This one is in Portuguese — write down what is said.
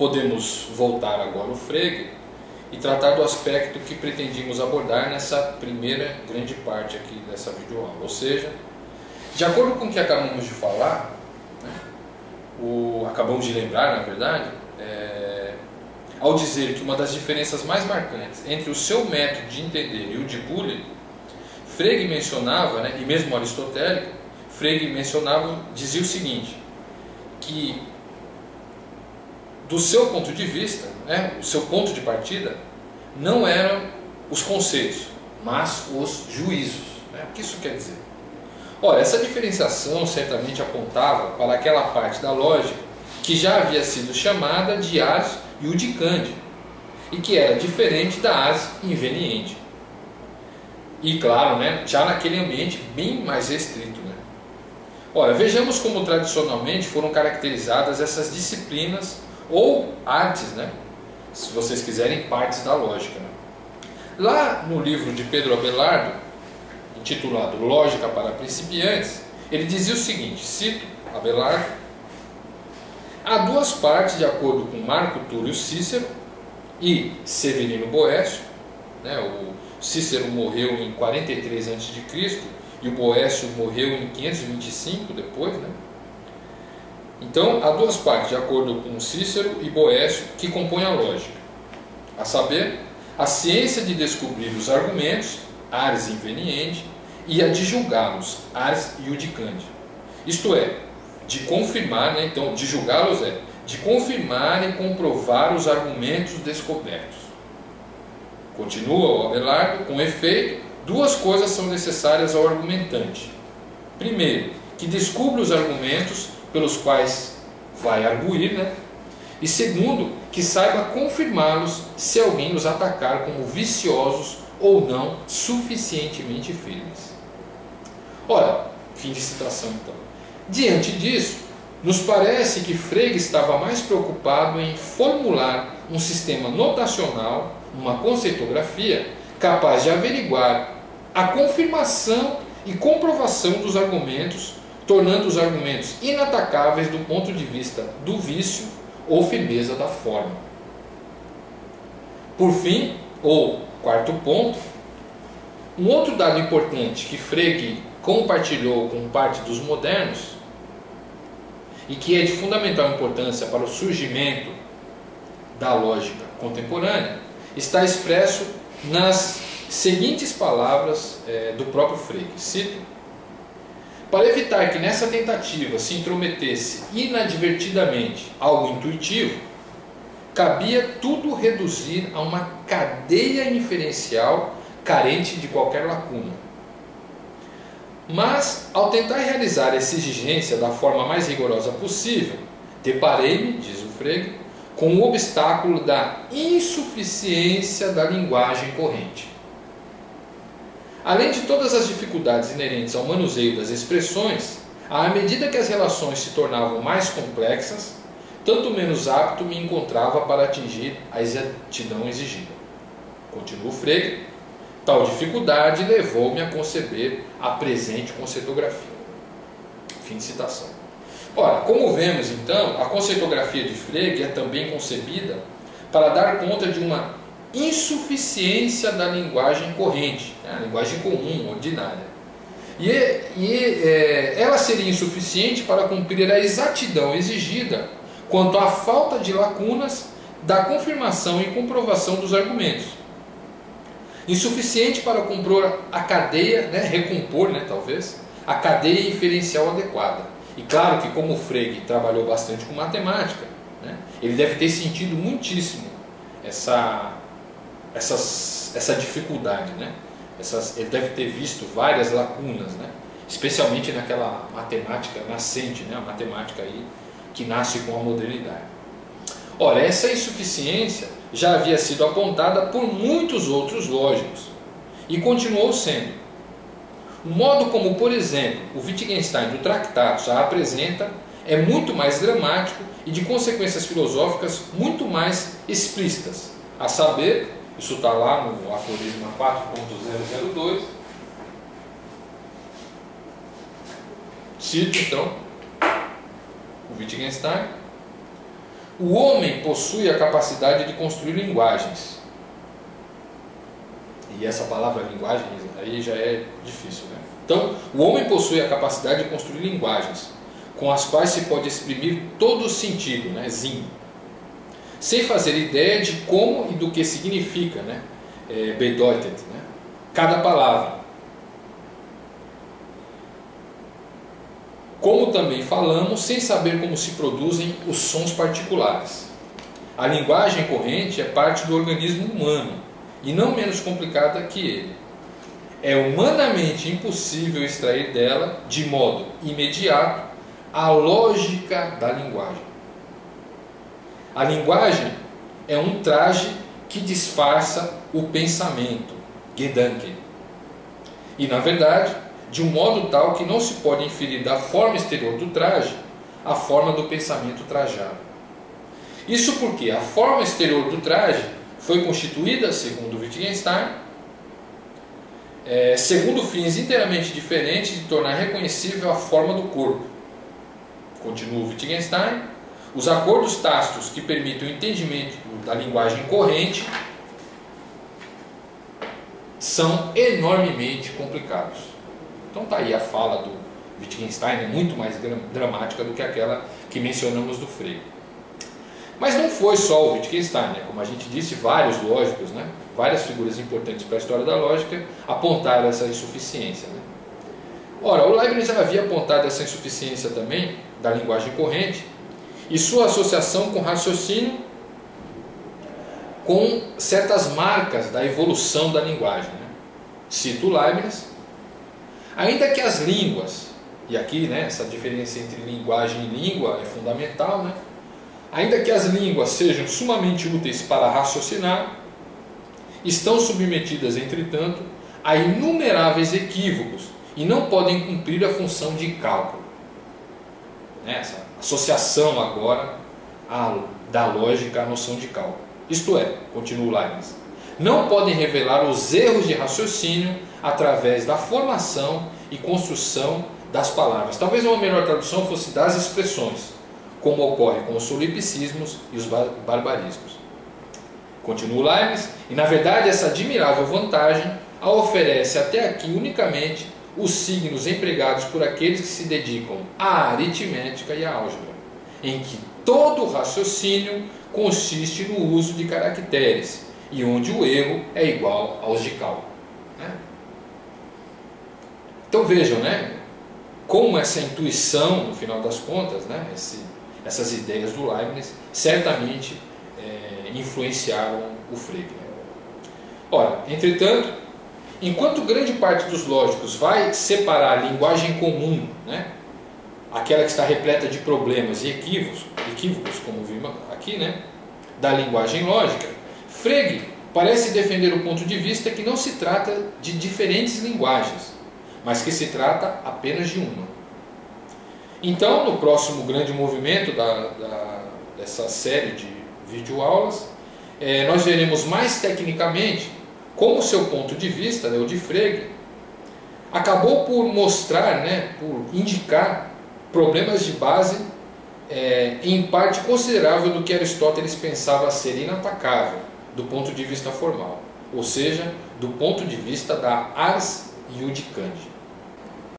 podemos voltar agora ao Frege e tratar do aspecto que pretendíamos abordar nessa primeira grande parte aqui dessa videoaula. Ou seja, de acordo com o que acabamos de falar, acabamos de lembrar, na verdade, ao dizer que uma das diferenças mais marcantes entre o seu método de entender e o de Bully, Frege mencionava, e mesmo aristotélico, Frege mencionava, dizia o seguinte, que do seu ponto de vista, o seu ponto de partida, não eram os conceitos, mas os juízos. O que isso quer dizer? Ora, essa diferenciação certamente apontava para aquela parte da lógica que já havia sido chamada de ars iudicandi, e que era diferente da ars inveniente. E claro, já naquele ambiente bem mais restrito. Ora, vejamos como tradicionalmente foram caracterizadas essas disciplinas ou artes, se vocês quiserem, partes da lógica. Lá no livro de Pedro Abelardo, intitulado Lógica para Principiantes, ele dizia o seguinte, cito Abelardo: há duas partes, de acordo com Marco Túlio Cícero e Severino Boécio. O Cícero morreu em 43 a.C. e o Boécio morreu em 525 depois. Então, há duas partes, de acordo com Cícero e Boécio, que compõem a lógica, a saber, a ciência de descobrir os argumentos, ars inveniendi, e a de julgá-los, ars iudicandi. Isto é, de confirmar, então, de julgá-los de confirmar e comprovar os argumentos descobertos. Continua o Abelardo: com efeito, duas coisas são necessárias ao argumentante. Primeiro, que descubra os argumentos pelos quais vai arguir, e segundo, que saiba confirmá-los se alguém os atacar como viciosos ou não suficientemente firmes. Ora, fim de citação então. Diante disso, nos parece que Frege estava mais preocupado em formular um sistema notacional, uma conceitografia, capaz de averiguar a confirmação e comprovação dos argumentos, tornando os argumentos inatacáveis do ponto de vista do vício ou firmeza da forma. Por fim, ou quarto ponto, um outro dado importante que Frege compartilhou com parte dos modernos e que é de fundamental importância para o surgimento da lógica contemporânea está expresso nas seguintes palavras do próprio Frege. Cito: para evitar que nessa tentativa se intrometesse inadvertidamente algo intuitivo, cabia tudo reduzir a uma cadeia inferencial carente de qualquer lacuna. Mas, ao tentar realizar essa exigência da forma mais rigorosa possível, deparei-me, diz o Frege, com o obstáculo da insuficiência da linguagem corrente. Além de todas as dificuldades inerentes ao manuseio das expressões, à medida que as relações se tornavam mais complexas, tanto menos apto me encontrava para atingir a exatidão exigida. Continua o Frege: tal dificuldade levou-me a conceber a presente conceitografia. Fim de citação. Ora, como vemos então, a conceitografia de Frege é também concebida para dar conta de uma insuficiência da linguagem corrente, a linguagem comum, ordinária. Ela seria insuficiente para cumprir a exatidão exigida quanto à falta de lacunas da confirmação e comprovação dos argumentos. Insuficiente para compor a cadeia, recompor, talvez, a cadeia inferencial adequada. E claro que como o Frege trabalhou bastante com matemática, ele deve ter sentido muitíssimo essa dificuldade, ele deve ter visto várias lacunas, especialmente naquela matemática nascente, a matemática aí que nasce com a modernidade. Ora, essa insuficiência já havia sido apontada por muitos outros lógicos e continuou sendo. O modo como, por exemplo, o Wittgenstein do Tractatus a apresenta é muito mais dramático e de consequências filosóficas muito mais explícitas. A saber, isso está lá no aforisma 4.002. Cito então o Wittgenstein: O homem possui a capacidade de construir linguagens. E essa palavra linguagem aí já é difícil, né? Então, o homem possui a capacidade de construir linguagens com as quais se pode exprimir todo o sentido, né? Sinn, sem fazer ideia de como e do que significa, né? Bedeutet, né? Cada palavra. Como também falamos, sem saber como se produzem os sons particulares. A linguagem corrente é parte do organismo humano e não menos complicada que ele. É humanamente impossível extrair dela, de modo imediato, a lógica da linguagem. A linguagem é um traje que disfarça o pensamento, Gedanken. E, na verdade, de um modo tal que não se pode inferir da forma exterior do traje a forma do pensamento trajado. Isso porque a forma exterior do traje foi constituída, segundo Wittgenstein, segundo fins inteiramente diferentes de tornar reconhecível a forma do corpo. Continua Wittgenstein, os acordos tácitos que permitem o entendimento da linguagem corrente são enormemente complicados. Então está aí a fala do Wittgenstein, é muito mais dramática do que aquela que mencionamos do Frege. Mas não foi só o Wittgenstein, né? Como a gente disse, vários lógicos, né? Várias figuras importantes para a história da lógica apontaram essa insuficiência, né? Ora, o Leibniz já havia apontado essa insuficiência também da linguagem corrente e sua associação com raciocínio com certas marcas da evolução da linguagem, né? Cito Leibniz: ainda que as línguas, e aqui, né, essa diferença entre linguagem e língua é fundamental, né? Ainda que as línguas sejam sumamente úteis para raciocinar, estão submetidas, entretanto, a inumeráveis equívocos e não podem cumprir a função de cálculo. Essa associação agora da lógica à noção de cálculo. Isto é, continua Leibniz, não podem revelar os erros de raciocínio através da formação e construção das palavras. Talvez uma melhor tradução fosse das expressões, como ocorre com os solipsismos e os barbarismos. Continua Leibniz, e na verdade essa admirável vantagem a oferece até aqui unicamente os signos empregados por aqueles que se dedicam à aritmética e à álgebra, em que todo o raciocínio consiste no uso de caracteres e onde o erro é igual aos de cálculo. Então vejam, né, como essa intuição, no final das contas, né, essas ideias do Leibniz certamente influenciaram o Frege. Ora, entretanto, enquanto grande parte dos lógicos vai separar a linguagem comum, né, aquela que está repleta de problemas e equívocos, como vimos aqui, né, da linguagem lógica, Frege parece defender o ponto de vista que não se trata de diferentes linguagens, mas que se trata apenas de uma. Então, no próximo grande movimento dessa série de videoaulas, nós veremos mais tecnicamente como o seu ponto de vista, né, o de Frege, acabou por mostrar, né, por indicar problemas de base em parte considerável do que Aristóteles pensava ser inatacável do ponto de vista formal, ou seja, do ponto de vista da ars iudicandi.